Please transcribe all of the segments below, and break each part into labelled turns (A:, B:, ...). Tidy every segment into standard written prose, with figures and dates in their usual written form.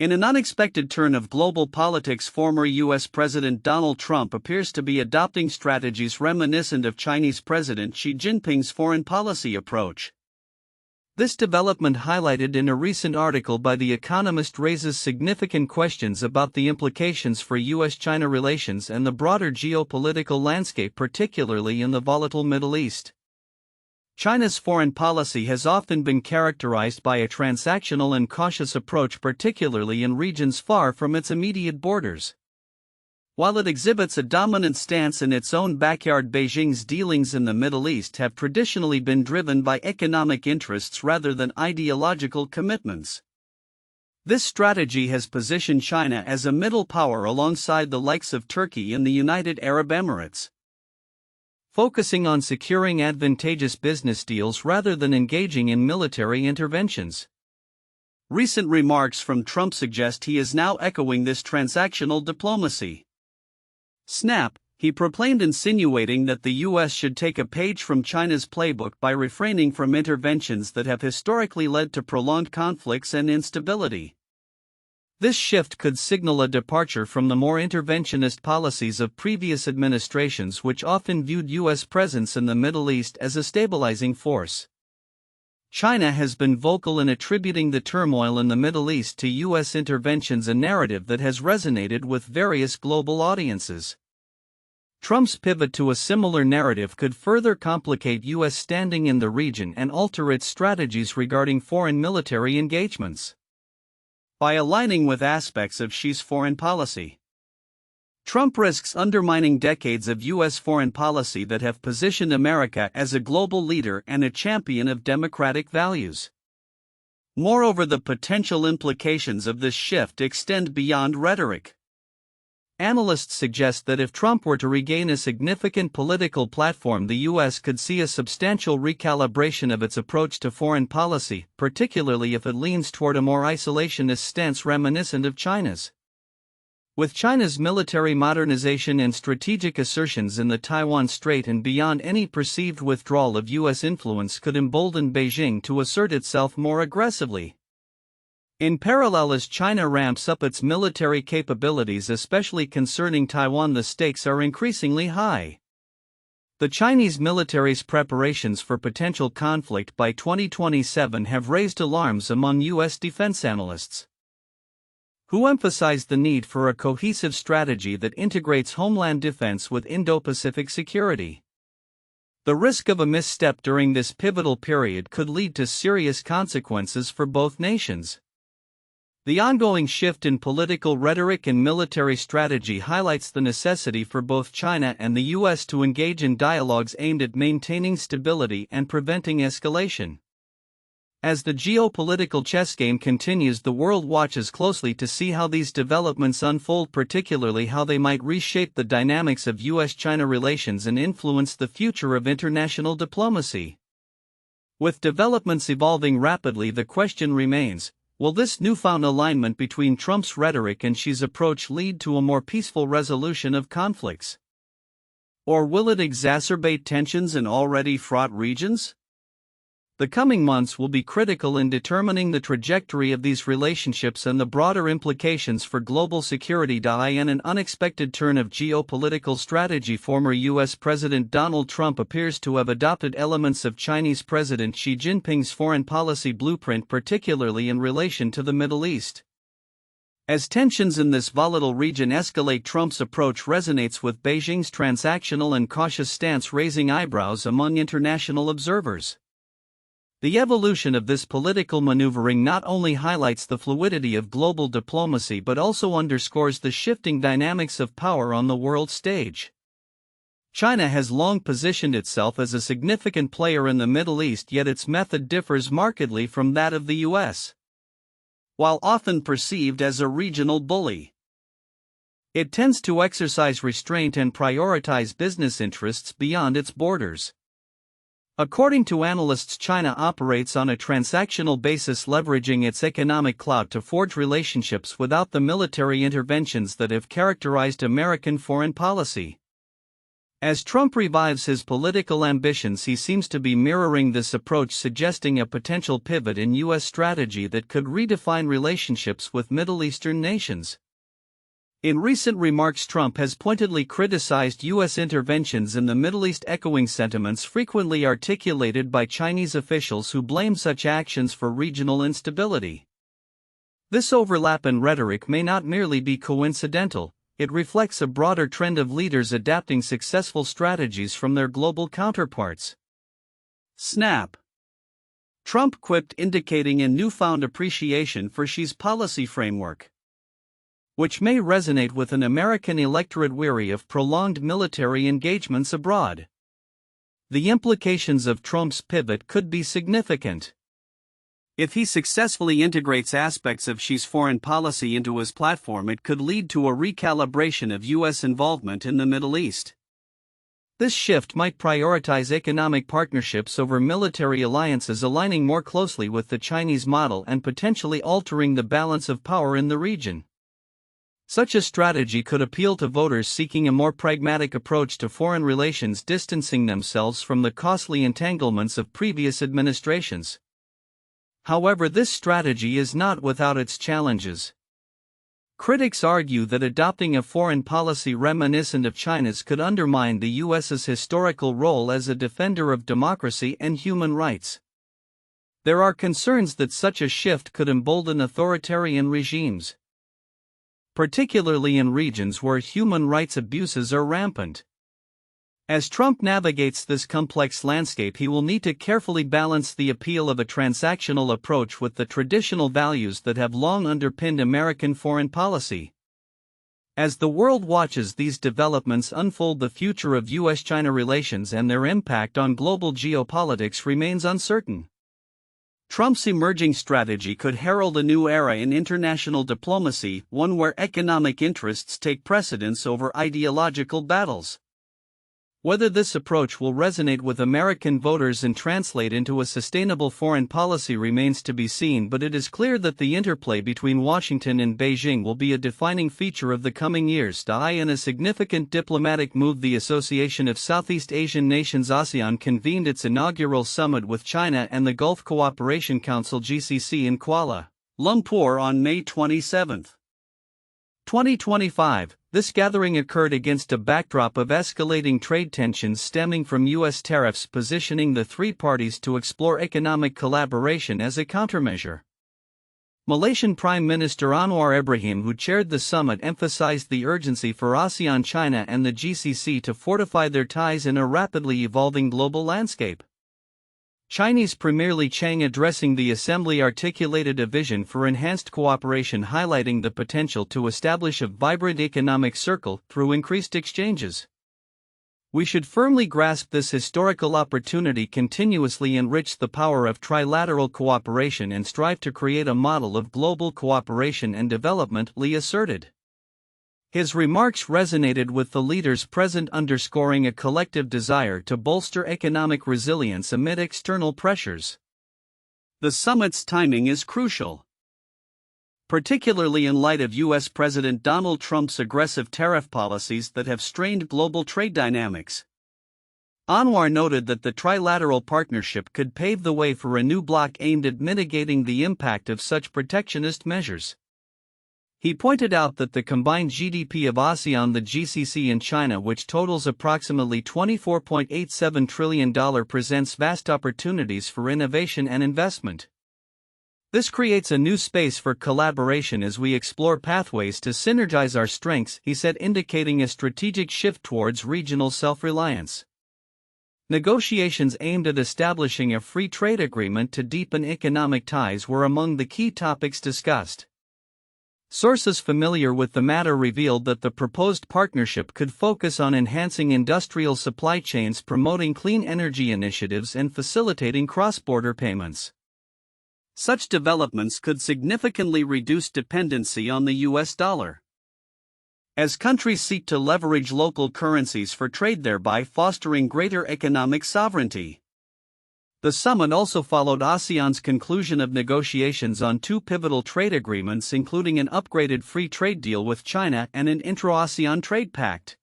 A: In an unexpected turn of global politics, former U.S. President Donald Trump appears to be adopting strategies reminiscent of Chinese President Xi Jinping's foreign policy approach. This development, highlighted in a recent article by The Economist, raises significant questions about the implications for U.S. China relations and the broader geopolitical landscape, particularly in the volatile Middle East. China's foreign policy has often been characterized by a transactional and cautious approach, particularly in regions far from its immediate borders. While it exhibits a dominant stance in its own backyard, Beijing's dealings in the Middle East have traditionally been driven by economic interests rather than ideological commitments. This strategy has positioned China as a middle power alongside the likes of Turkey and the United Arab Emirates, focusing on securing advantageous business deals rather than engaging in military interventions. Recent remarks from Trump suggest he is now echoing this transactional diplomacy. Snap, he proclaimed, insinuating that the U.S. should take a page from China's playbook by refraining from interventions that have historically led to prolonged conflicts and instability. This shift could signal a departure from the more interventionist policies of previous administrations, which often viewed U.S. presence in the Middle East as a stabilizing force. China has been vocal in attributing the turmoil in the Middle East to U.S. interventions, a narrative that has resonated with various global audiences. Trump's pivot to a similar narrative could further complicate U.S. standing in the region and alter its strategies regarding foreign military engagements. By aligning with aspects of Xi's foreign policy, Trump risks undermining decades of U.S. foreign policy that have positioned America as a global leader and a champion of democratic values. Moreover, the potential implications of this shift extend beyond rhetoric. Analysts suggest that if Trump were to regain a significant political platform, the U.S. could see a substantial recalibration of its approach to foreign policy, particularly if it leans toward a more isolationist stance reminiscent of China's. With China's military modernization and strategic assertions in the Taiwan Strait and beyond, any perceived withdrawal of U.S. influence could embolden Beijing to assert itself more aggressively. In parallel, as China ramps up its military capabilities, especially concerning Taiwan, the stakes are increasingly high. The Chinese military's preparations for potential conflict by 2027 have raised alarms among U.S. defense analysts, who emphasize the need for a cohesive strategy that integrates homeland defense with Indo-Pacific security. The risk of a misstep during this pivotal period could lead to serious consequences for both nations. The ongoing shift in political rhetoric and military strategy highlights the necessity for both China and the U.S. to engage in dialogues aimed at maintaining stability and preventing escalation. As the geopolitical chess game continues, the world watches closely to see how these developments unfold, particularly how they might reshape the dynamics of U.S.-China relations and influence the future of international diplomacy. With developments evolving rapidly, the question remains: will this newfound alignment between Trump's rhetoric and Xi's approach lead to a more peaceful resolution of conflicts? Or will it exacerbate tensions in already fraught regions? The coming months will be critical in determining the trajectory of these relationships and the broader implications for global security. In an unexpected turn of geopolitical strategy, former U.S. President Donald Trump appears to have adopted elements of Chinese President Xi Jinping's foreign policy blueprint, particularly in relation to the Middle East. As tensions in this volatile region escalate, Trump's approach resonates with Beijing's transactional and cautious stance, raising eyebrows among international observers. The evolution of this political maneuvering not only highlights the fluidity of global diplomacy but also underscores the shifting dynamics of power on the world stage. China has long positioned itself as a significant player in the Middle East, yet its method differs markedly from that of the U.S. While often perceived as a regional bully, it tends to exercise restraint and prioritize business interests beyond its borders. According to analysts, China operates on a transactional basis, leveraging its economic clout to forge relationships without the military interventions that have characterized American foreign policy. As Trump revives his political ambitions, he seems to be mirroring this approach, suggesting a potential pivot in U.S. strategy that could redefine relationships with Middle Eastern nations. In recent remarks, Trump has pointedly criticized U.S. interventions in the Middle East, echoing sentiments frequently articulated by Chinese officials who blame such actions for regional instability. This overlap in rhetoric may not merely be coincidental. It reflects a broader trend of leaders adapting successful strategies from their global counterparts. Snap! Trump quipped, indicating a newfound appreciation for Xi's policy framework, which may resonate with an American electorate weary of prolonged military engagements abroad. The implications of Trump's pivot could be significant. If he successfully integrates aspects of Xi's foreign policy into his platform, it could lead to a recalibration of U.S. involvement in the Middle East. This shift might prioritize economic partnerships over military alliances, aligning more closely with the Chinese model and potentially altering the balance of power in the region. Such a strategy could appeal to voters seeking a more pragmatic approach to foreign relations, distancing themselves from the costly entanglements of previous administrations. However, this strategy is not without its challenges. Critics argue that adopting a foreign policy reminiscent of China's could undermine the U.S.'s historical role as a defender of democracy and human rights. There are concerns that such a shift could embolden authoritarian regimes, particularly in regions where human rights abuses are rampant. As Trump navigates this complex landscape, he will need to carefully balance the appeal of a transactional approach with the traditional values that have long underpinned American foreign policy. As the world watches these developments unfold, the future of U.S. China relations and their impact on global geopolitics remains uncertain. Trump's emerging strategy could herald a new era in international diplomacy, one where economic interests take precedence over ideological battles. Whether this approach will resonate with American voters and translate into a sustainable foreign policy remains to be seen, but it is clear that the interplay between Washington and Beijing will be a defining feature of the coming years. In a significant diplomatic move, the Association of Southeast Asian Nations (ASEAN) convened its inaugural summit with China and the Gulf Cooperation Council (GCC) in Kuala Lumpur on May 27, 2025. This gathering occurred against a backdrop of escalating trade tensions stemming from U.S. tariffs, positioning the three parties to explore economic collaboration as a countermeasure. Malaysian Prime Minister Anwar Ibrahim, who chaired the summit, emphasized the urgency for ASEAN, China, and the GCC to fortify their ties in a rapidly evolving global landscape. Chinese Premier Li Chang, addressing the assembly, articulated a vision for enhanced cooperation, highlighting the potential to establish a vibrant economic circle through increased exchanges. We should firmly grasp this historical opportunity, continuously enrich the power of trilateral cooperation, and strive to create a model of global cooperation and development, Li asserted. His remarks resonated with the leaders present, underscoring a collective desire to bolster economic resilience amid external pressures. The summit's timing is crucial, particularly in light of U.S. President Donald Trump's aggressive tariff policies that have strained global trade dynamics. Anwar noted that the trilateral partnership could pave the way for a new bloc aimed at mitigating the impact of such protectionist measures. He pointed out that the combined GDP of ASEAN, the GCC, and China, which totals approximately $24.87 trillion, presents vast opportunities for innovation and investment. This creates a new space for collaboration as we explore pathways to synergize our strengths, he said, indicating a strategic shift towards regional self-reliance. Negotiations aimed at establishing a free trade agreement to deepen economic ties were among the key topics discussed. Sources familiar with the matter revealed that the proposed partnership could focus on enhancing industrial supply chains, promoting clean energy initiatives, and facilitating cross-border payments. Such developments could significantly reduce dependency on the U.S. dollar, as countries seek to leverage local currencies for trade, thereby fostering greater economic sovereignty. The summit also followed ASEAN's conclusion of negotiations on two pivotal trade agreements, including an upgraded free trade deal with China and an intra-ASEAN trade pact.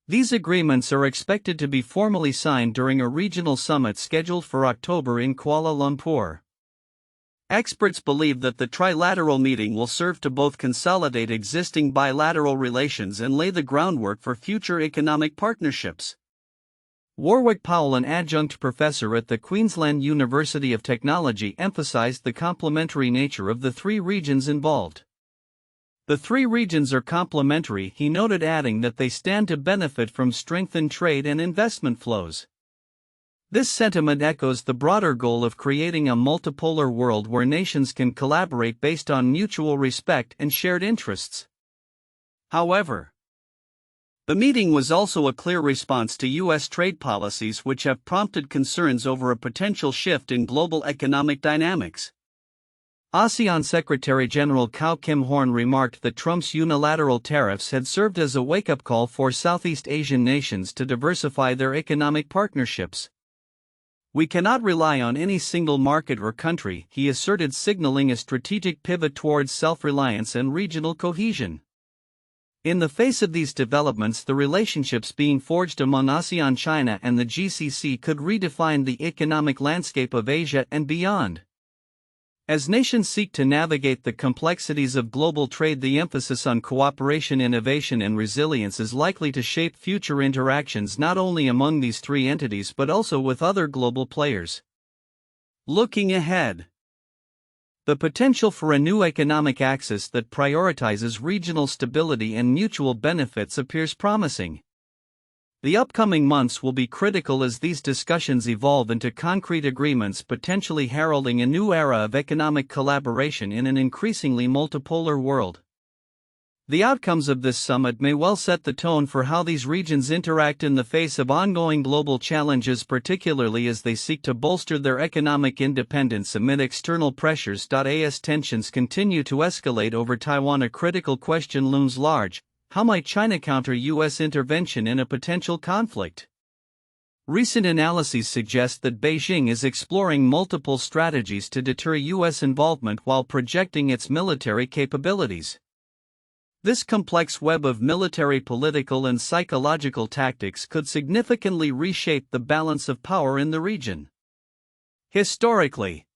A: These agreements are expected to be formally signed during a regional summit scheduled for October in Kuala Lumpur. Experts believe that the trilateral meeting will serve to both consolidate existing bilateral relations and lay the groundwork for future economic partnerships. Warwick Powell, an adjunct professor at the Queensland University of Technology, emphasized the complementary nature of the three regions involved. The three regions are complementary, he noted, adding that they stand to benefit from strengthened trade and investment flows. This sentiment echoes the broader goal of creating a multipolar world where nations can collaborate based on mutual respect and shared interests. However, the meeting was also a clear response to U.S. trade policies which have prompted concerns over a potential shift in global economic dynamics. ASEAN Secretary General Kao Kim Horn remarked that Trump's unilateral tariffs had served as a wake-up call for Southeast Asian nations to diversify their economic partnerships. "We cannot rely on any single market or country," he asserted, signaling a strategic pivot towards self-reliance and regional cohesion. In the face of these developments, the relationships being forged among ASEAN, China, and the GCC could redefine the economic landscape of Asia and beyond. As nations seek to navigate the complexities of global trade, the emphasis on cooperation, innovation, and resilience is likely to shape future interactions not only among these three entities but also with other global players. Looking ahead, the potential for a new economic axis that prioritizes regional stability and mutual benefits appears promising. The upcoming months will be critical as these discussions evolve into concrete agreements, potentially heralding a new era of economic collaboration in an increasingly multipolar world. The outcomes of this summit may well set the tone for how these regions interact in the face of ongoing global challenges, particularly as they seek to bolster their economic independence amid external pressures. As tensions continue to escalate over Taiwan, a critical question looms large: how might China counter U.S. intervention in a potential conflict? Recent analyses suggest that Beijing is exploring multiple strategies to deter U.S. involvement while projecting its military capabilities. This complex web of military, political, and psychological tactics could significantly reshape the balance of power in the region. Historically,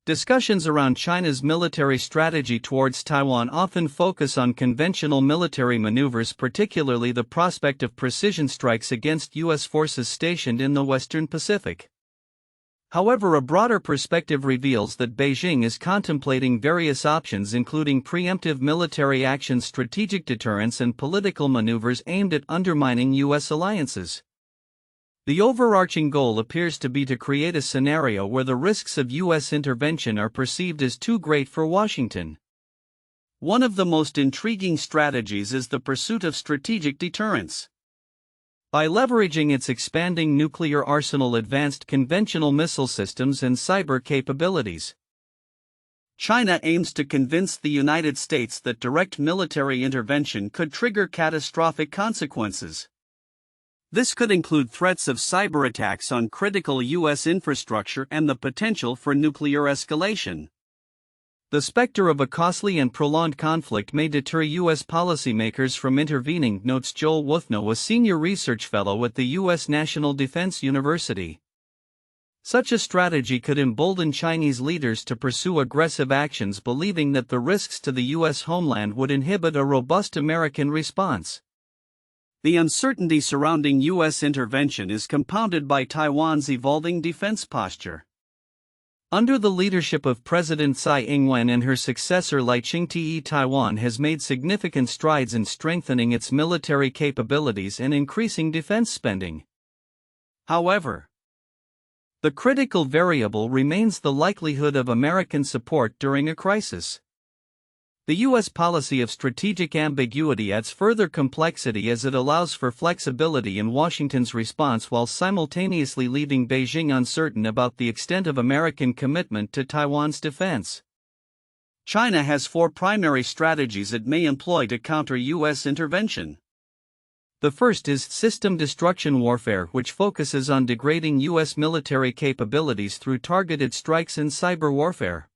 A: discussions around China's military strategy towards Taiwan often focus on conventional military maneuvers, particularly the prospect of precision strikes against U.S. forces stationed in the Western Pacific. However, a broader perspective reveals that Beijing is contemplating various options, including preemptive military actions, strategic deterrence, and political maneuvers aimed at undermining U.S. alliances. The overarching goal appears to be to create a scenario where the risks of U.S. intervention are perceived as too great for Washington. One of the most intriguing strategies is the pursuit of strategic deterrence. By leveraging its expanding nuclear arsenal, advanced conventional missile systems, and cyber capabilities, China aims to convince the United States that direct military intervention could trigger catastrophic consequences. This could include threats of cyber attacks on critical U.S. infrastructure and the potential for nuclear escalation. The specter of a costly and prolonged conflict may deter U.S. policymakers from intervening, notes Joel Wuthnow, a senior research fellow at the U.S. National Defense University. Such a strategy could embolden Chinese leaders to pursue aggressive actions, believing that the risks to the U.S. homeland would inhibit a robust American response. The uncertainty surrounding U.S. intervention is compounded by Taiwan's evolving defense posture. Under the leadership of President Tsai Ing-wen and her successor Lai Ching-te, Taiwan has made significant strides in strengthening its military capabilities and increasing defense spending. However, the critical variable remains the likelihood of American support during a crisis. The U.S. policy of strategic ambiguity adds further complexity as it allows for flexibility in Washington's response while simultaneously leaving Beijing uncertain about the extent of American commitment to Taiwan's defense. China has four primary strategies it may employ to counter U.S. intervention. The first is system destruction warfare, which focuses on degrading U.S. military capabilities through targeted strikes and cyber warfare.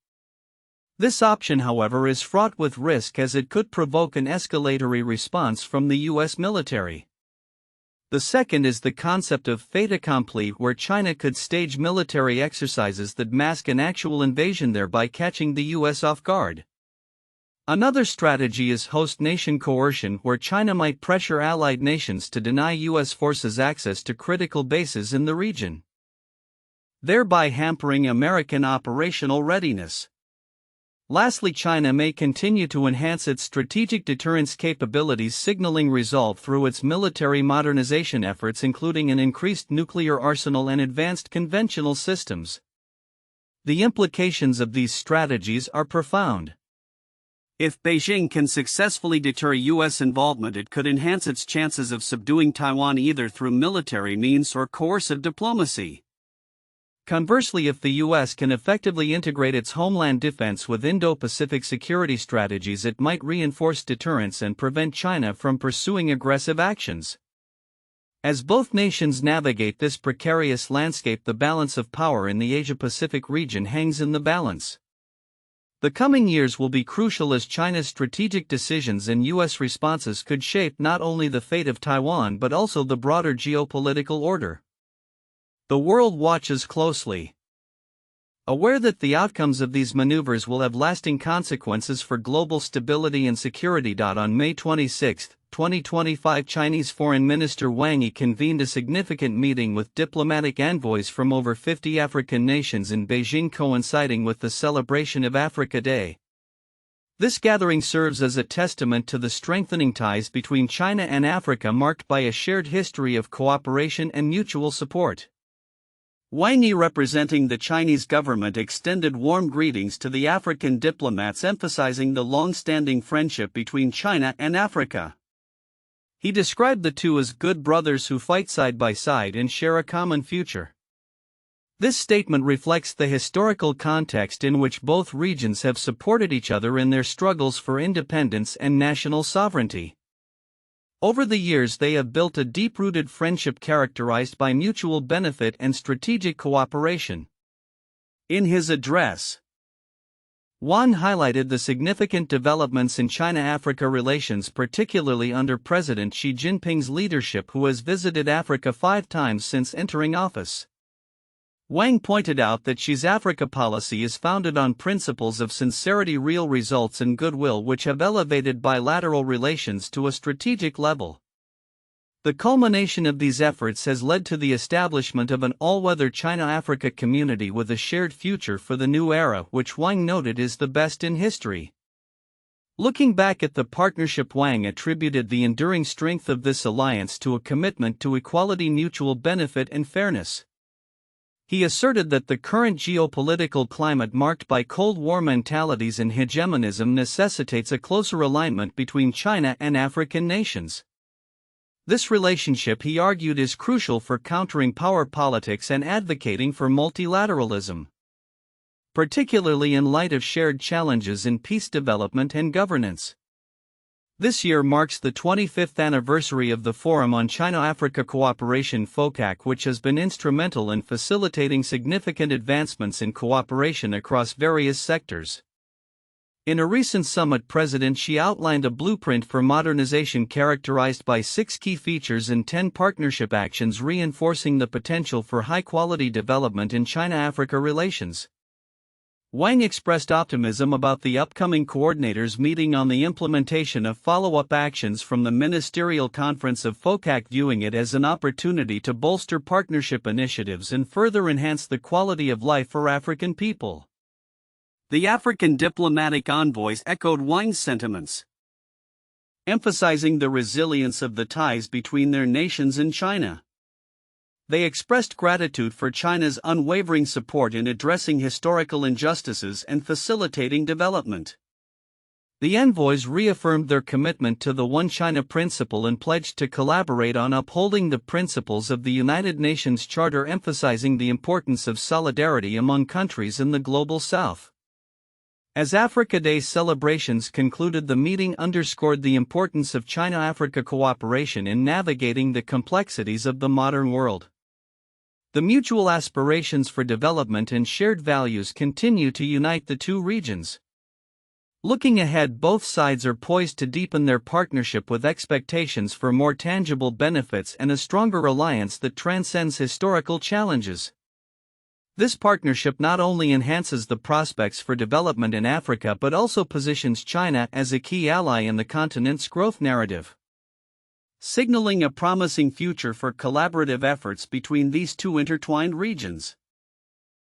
A: This option, however, is fraught with risk as it could provoke an escalatory response from the U.S. military. The second is the concept of fait accompli, where China could stage military exercises that mask an actual invasion, thereby catching the U.S. off guard. Another strategy is host nation coercion, where China might pressure allied nations to deny U.S. forces access to critical bases in the region, thereby hampering American operational readiness. Lastly, China may continue to enhance its strategic deterrence capabilities, signaling resolve through its military modernization efforts, including an increased nuclear arsenal and advanced conventional systems. The implications of these strategies are profound. If Beijing can successfully deter U.S. involvement, it could enhance its chances of subduing Taiwan either through military means or coercive diplomacy. Conversely, if the U.S. can effectively integrate its homeland defense with Indo-Pacific security strategies, it might reinforce deterrence and prevent China from pursuing aggressive actions. As both nations navigate this precarious landscape, the balance of power in the Asia-Pacific region hangs in the balance. The coming years will be crucial, as China's strategic decisions and U.S. responses could shape not only the fate of Taiwan but also the broader geopolitical order. The world watches closely, aware that the outcomes of these maneuvers will have lasting consequences for global stability and security. On May 26, 2025, Chinese Foreign Minister Wang Yi convened a significant meeting with diplomatic envoys from over 50 African nations in Beijing, coinciding with the celebration of Africa Day. This gathering serves as a testament to the strengthening ties between China and Africa, marked by a shared history of cooperation and mutual support. Wang Yi, representing the Chinese government, extended warm greetings to the African diplomats, emphasizing the long-standing friendship between China and Africa. He described the two as good brothers who fight side by side and share a common future. This statement reflects the historical context in which both regions have supported each other in their struggles for independence and national sovereignty. Over the years, they have built a deep-rooted friendship characterized by mutual benefit and strategic cooperation. In his address, Wang highlighted the significant developments in China-Africa relations, particularly under President Xi Jinping's leadership, who has visited Africa 5 times since entering office. Wang pointed out that Xi's Africa policy is founded on principles of sincerity, real results, and goodwill, which have elevated bilateral relations to a strategic level. The culmination of these efforts has led to the establishment of an all-weather China-Africa community with a shared future for the new era, which Wang noted is the best in history. Looking back at the partnership, Wang attributed the enduring strength of this alliance to a commitment to equality, mutual benefit, and fairness. He asserted that the current geopolitical climate, marked by Cold War mentalities and hegemonism, necessitates a closer alignment between China and African nations. This relationship, he argued, is crucial for countering power politics and advocating for multilateralism, particularly in light of shared challenges in peace, development, and governance. This year marks the 25th anniversary of the Forum on China-Africa Cooperation (FOCAC), which has been instrumental in facilitating significant advancements in cooperation across various sectors. In a recent summit, President Xi outlined a blueprint for modernization characterized by 6 key features and 10 partnership actions, reinforcing the potential for high-quality development in China-Africa relations. Wang expressed optimism about the upcoming coordinators' meeting on the implementation of follow-up actions from the Ministerial Conference of FOCAC, viewing it as an opportunity to bolster partnership initiatives and further enhance the quality of life for African people. The African diplomatic envoys echoed Wang's sentiments, emphasizing the resilience of the ties between their nations and China. They expressed gratitude for China's unwavering support in addressing historical injustices and facilitating development. The envoys reaffirmed their commitment to the One China principle and pledged to collaborate on upholding the principles of the United Nations Charter, emphasizing the importance of solidarity among countries in the Global South. As Africa Day celebrations concluded, the meeting underscored the importance of China-Africa cooperation in navigating the complexities of the modern world. The mutual aspirations for development and shared values continue to unite the two regions. Looking ahead, both sides are poised to deepen their partnership with expectations for more tangible benefits and a stronger alliance that transcends historical challenges. This partnership not only enhances the prospects for development in Africa but also positions China as a key ally in the continent's growth narrative, signaling a promising future for collaborative efforts between these two intertwined regions.